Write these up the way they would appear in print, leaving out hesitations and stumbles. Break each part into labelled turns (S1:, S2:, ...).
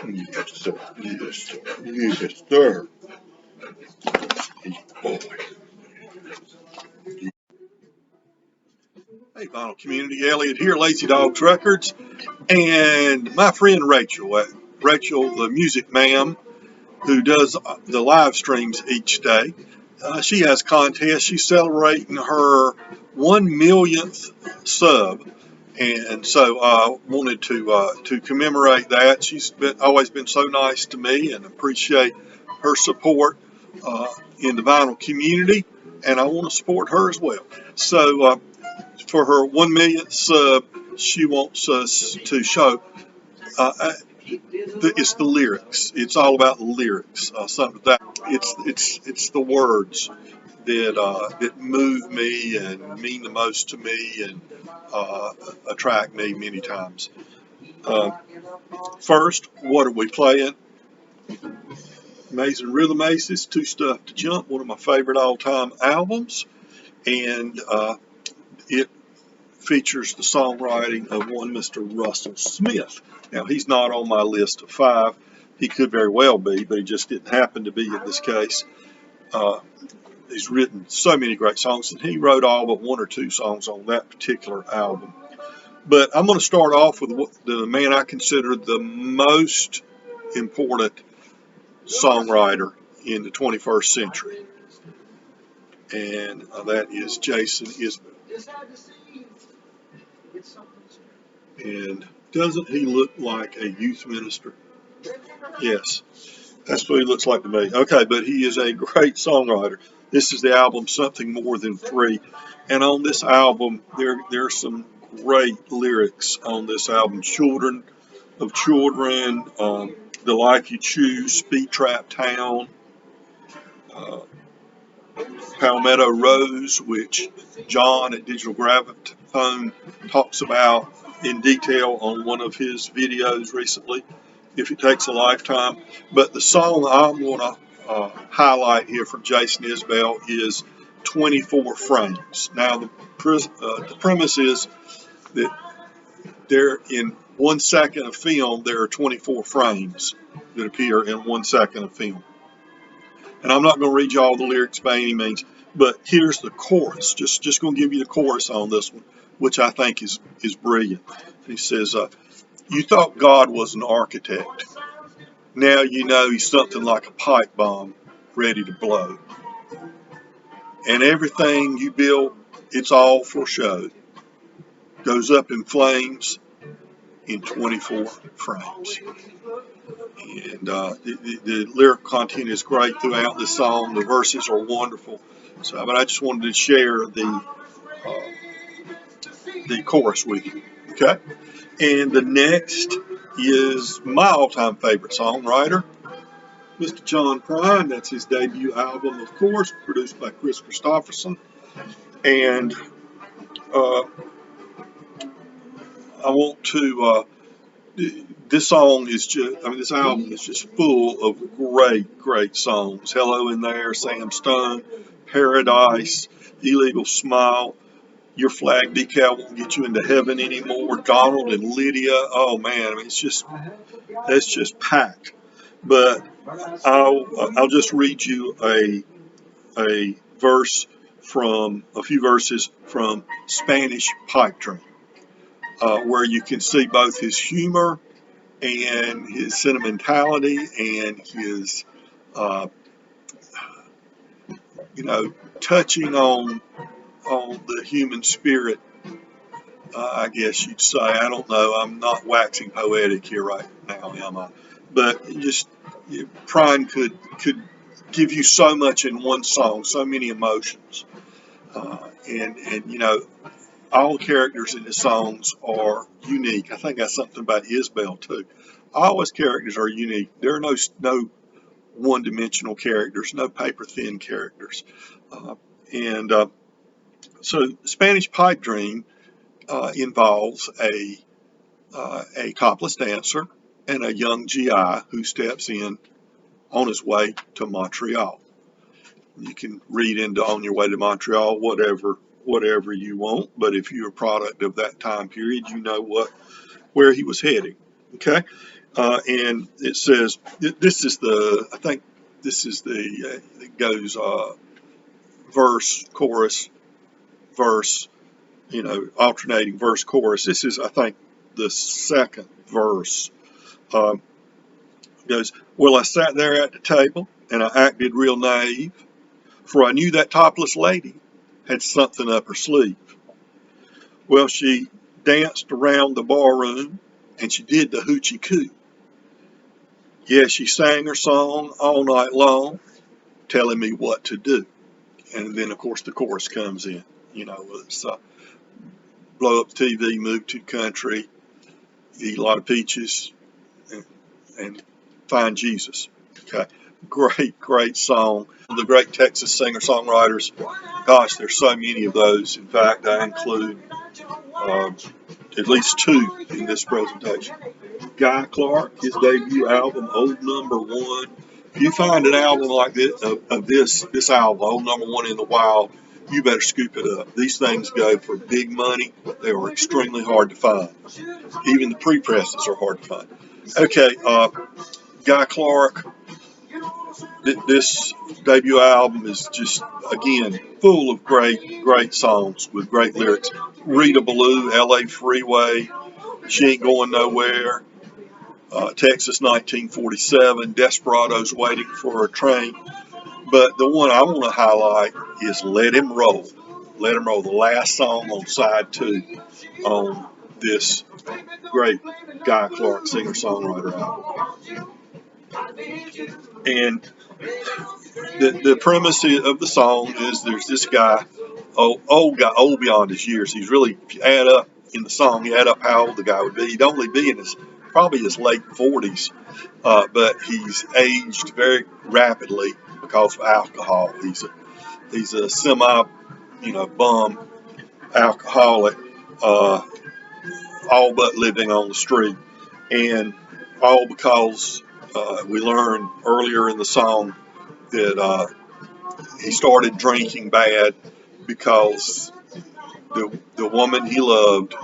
S1: Yes, sir. Yes, sir. Yes, sir. Boy. Hey, vinyl community, Elliot here, Lazy Dogs Records, and my friend Rachel, Rachel, the music ma'am, who does the live streams each day. She has contests. She's celebrating her 1 millionth sub, and so wanted to commemorate that. She's always been so nice to me, and appreciate her support in the vinyl community, and I want to support her as well. So for her 1 millionth sub, she wants us to show. It's the lyrics. It's all about the lyrics. Something that it's the words that move me and mean the most to me and attract me many times. First, what are we playing? Amazing Rhythm Aces, Too Stuff to Jump, one of my favorite all-time albums, and it features the songwriting of one Mr. Russell Smith. Now, he's not on my list of 5. He could very well be, but he just didn't happen to be in this case. He's written so many great songs, and he wrote all but 1 or 2 songs on that particular album. But I'm going to start off with the man I consider the most important songwriter in the 21st century, and that is Jason Isbell. And doesn't he look like a youth minister? Yes, that's what he looks like to me. Okay, but he is a great songwriter. This is the album Something More Than Free, and on this album there's some great lyrics on this album. Children of Children, The Life You Choose, Speed Trap Town, Palmetto Rose, which John at Digital Gramophone talks about in detail on one of his videos recently, If It Takes a Lifetime. But the song I'm going to highlight here from Jason Isbell is 24 Frames. Now, the premise is that there, in 1 second of film, there are 24 frames that appear in 1 second of film. And I'm not going to read you all the lyrics by any means, but here's the chorus. Just going to give you the chorus on this one, which I think is brilliant. He says, you thought God was an architect. Now you know he's something like a pipe bomb ready to blow. And everything you built, it's all for show. Goes up in flames in 24 frames. And the lyric content is great throughout the song. The verses are wonderful. So, but I just wanted to share the chorus with you. Okay. And the next is my all-time favorite songwriter, Mr. John Prine. That's his debut album, of course, produced by Chris Christopherson. And I want to. This song is just, this album is just full of great songs. Hello in There, Sam Stone, Paradise, Illegal Smile, Your Flag Decal Won't Get You Into Heaven Anymore, Donald and Lydia. Oh man, it's just packed. But I'll just read you a few verses from Spanish Pipe Dream. Where you can see both his humor and his sentimentality and his, touching on the human spirit, I guess you'd say. I don't know. I'm not waxing poetic here right now, am I? But just Prine could give you so much in one song, so many emotions, and all characters in the songs are unique. I think that's something about Isbell too. All his characters are unique. There are no one-dimensional characters, no paper-thin characters. So Spanish Pipe Dream involves a topless dancer and a young GI who steps in on his way to Montreal. You can read into On Your Way to Montreal whatever you want, but if you're a product of that time period, you know where he was heading. Okay, And it says, this is the, I think this is the, it goes verse, chorus, verse, alternating verse, chorus. This is, I think, the second verse. It goes, well, I sat there at the table and I acted real naive, for I knew that topless lady had something up her sleeve. Well, she danced around the barroom and she did the hoochie coo. Yeah, she sang her song all night long, telling me what to do. And then, of course, the chorus comes in. It's blow up the TV, move to the country, eat a lot of peaches, and find Jesus. Okay, great song. The great Texas singer-songwriters. Gosh, there's so many of those. In fact, I include at least two in this presentation. Guy Clark, his debut album, Old Number One. If you find an album like this, of this album, Old Number One in the Wild, you better scoop it up. These things go for big money. They are extremely hard to find. Even the pre-presses are hard to find. Okay, Guy Clark, this debut album is just, again, full of great songs with great lyrics. Rita Ballou, LA Freeway, She Ain't Going Nowhere, Texas 1947, Desperados Waiting for a Train. But the one I want to highlight is Let Him Roll. Let Him Roll, the last song on side 2 on this great Guy Clark singer-songwriter album. And the premise of the song is there's this guy, old beyond his years. He's really, if you add up in the song, you add up how old the guy would be. He'd only be in probably his late 40s, but he's aged very rapidly because of alcohol. He's a semi, bum alcoholic, all but living on the street, and all because we learned earlier in the song that he started drinking bad because the woman he loved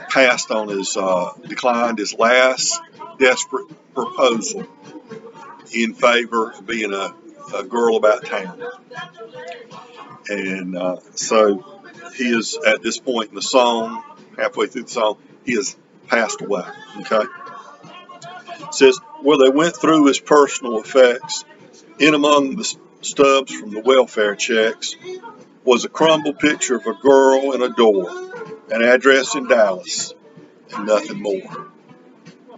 S1: passed on declined his last desperate proposal in favor of being a girl about town. And so he is, at this point in the song, halfway through the song, he has passed away. Okay? It says, well, they went through his personal effects. In among the stubs from the welfare checks was a crumbled picture of a girl in a door, an address in Dallas, and nothing more.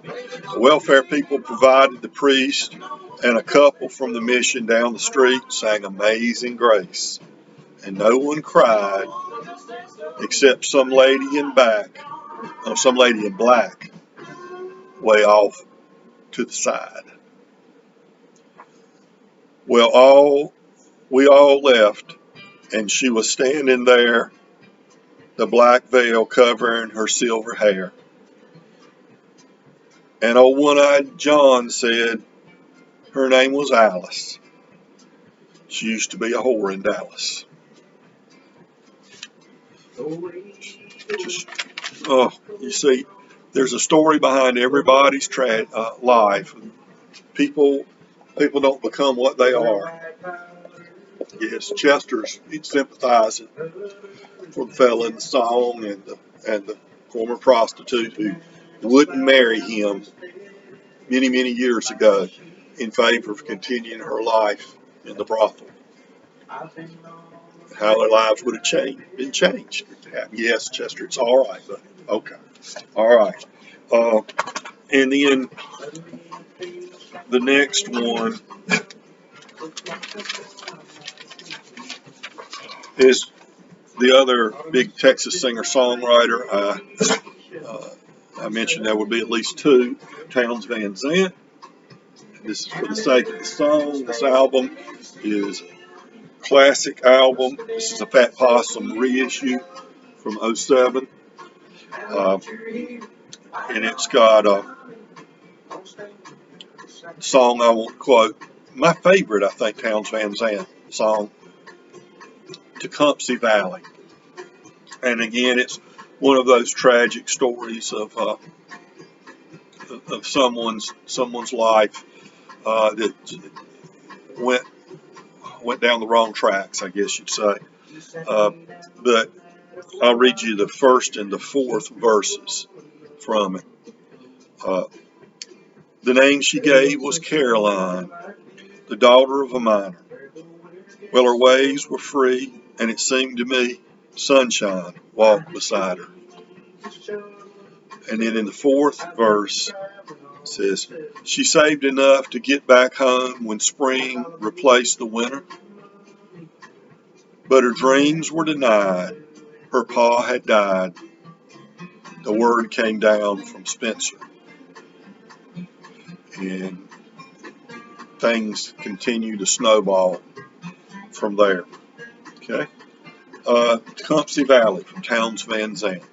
S1: The welfare people provided the priest, and a couple from the mission down the street sang Amazing Grace. And no one cried except some lady in black, way off to the side. Well, we all left, and she was standing there, the black veil covering her silver hair. And old one-eyed John said her name was Alice. She used to be a whore in Dallas. You see, there's a story behind everybody's life. People don't become what they are. Yes, Chester's sympathizing for the fella in the song and the former prostitute who wouldn't marry him many years ago in favor of continuing her life in the brothel. How their lives would have been changed. Yes, Chester, it's all right, buddy. Okay. All right. And then the next one is the other big Texas singer-songwriter. I mentioned there would be at least two, Towns Van Zandt. This is for the sake of the song. This album is a classic album. This is a Fat Possum reissue from '07. And it's got a song I won't quote. My favorite, I think, Towns Van Zandt song, Tecumseh Valley. And again, it's one of those tragic stories of of someone's life that went down the wrong tracks, I guess you'd say. But I'll read you the first and the fourth verses from it. The name she gave was Caroline, the daughter of a miner. Well, her ways were free, and it seemed to me sunshine walked beside her. And then in the fourth verse, it says, she saved enough to get back home when spring replaced the winter. But her dreams were denied. Her pa had died. The word came down from Spencer. And things continue to snowball from there. Okay. Tecumseh Valley from Towns Van Zandt.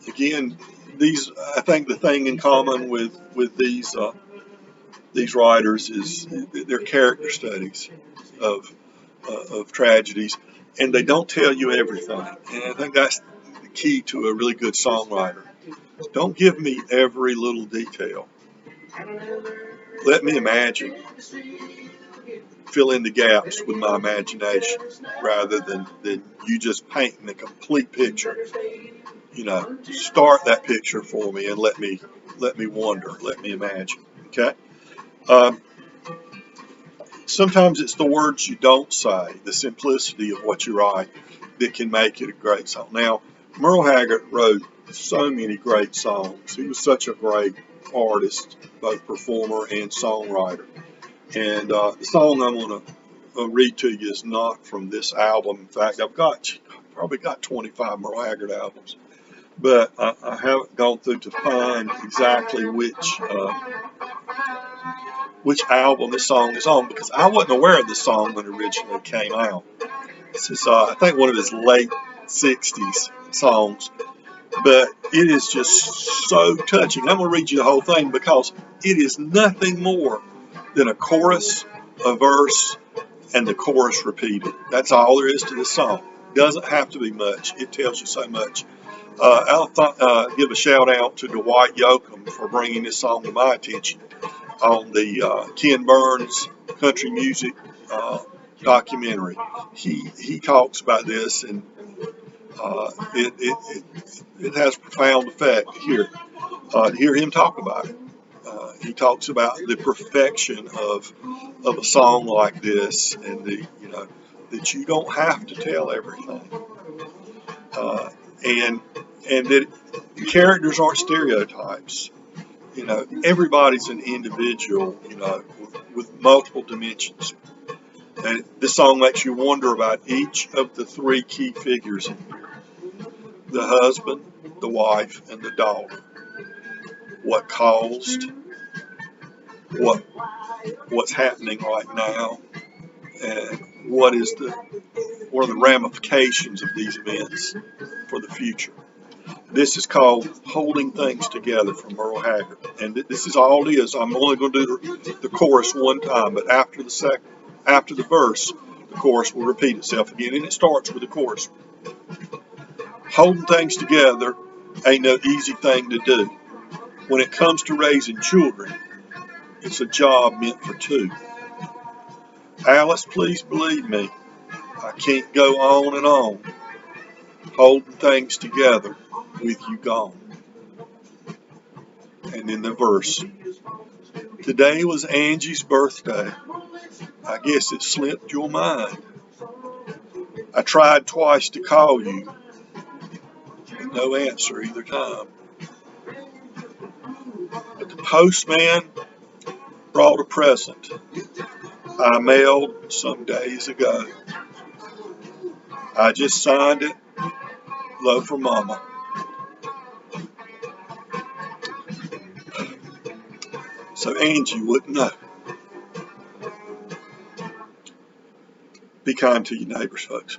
S1: Again, I think the thing in common with these writers is their character studies of tragedies, and they don't tell you everything. And I think that's the key to a really good songwriter. Don't give me every little detail. Let me imagine. Fill in the gaps with my imagination rather than you just painting a complete picture. Start that picture for me and let me wonder, let me imagine. Okay. Sometimes it's the words you don't say, the simplicity of what you write, that can make it a great song. Now, Merle Haggard wrote so many great songs. He was such a great artist, both performer and songwriter. And the song I'm going to read to you is not from this album. In fact, I've probably got 25 Merle Haggard albums, but I haven't gone through to find exactly which album this song is on, because I wasn't aware of this song when it originally came out. This is, I think, one of his late 60s songs, but it is just so touching. I'm going to read you the whole thing because it is nothing more than a chorus, a verse, and the chorus repeated. That's all there is to this song. Doesn't have to be much. It tells you so much. I'll give a shout out to Dwight Yoakam for bringing this song to my attention on the Ken Burns country music documentary. He talks about this, and it has a profound effect here. To hear him talk about it. He talks about the perfection of a song like this, and that you don't have to tell everything, and that the characters aren't stereotypes. Everybody's an individual, with multiple dimensions. And this song makes you wonder about each of the three key figures in here: the husband, the wife, and the daughter. What caused? What's happening right now, and what are the ramifications of these events for the future. This is called Holding Things Together from Merle Haggard, and this is all it is. I'm only going to do the chorus one time, but after the verse, the chorus will repeat itself again, and it starts with the chorus. Holding things together ain't no easy thing to do. When it comes to raising children, it's a job meant for two. Alice, please believe me, I can't go on and on holding things together with you gone. And in the verse, today was Angie's birthday. I guess it slipped your mind. I tried twice to call you, but no answer either time. But the postman brought a present I mailed some days ago. I just signed it, love from Mama. So Angie wouldn't know. Be kind to your neighbors, folks.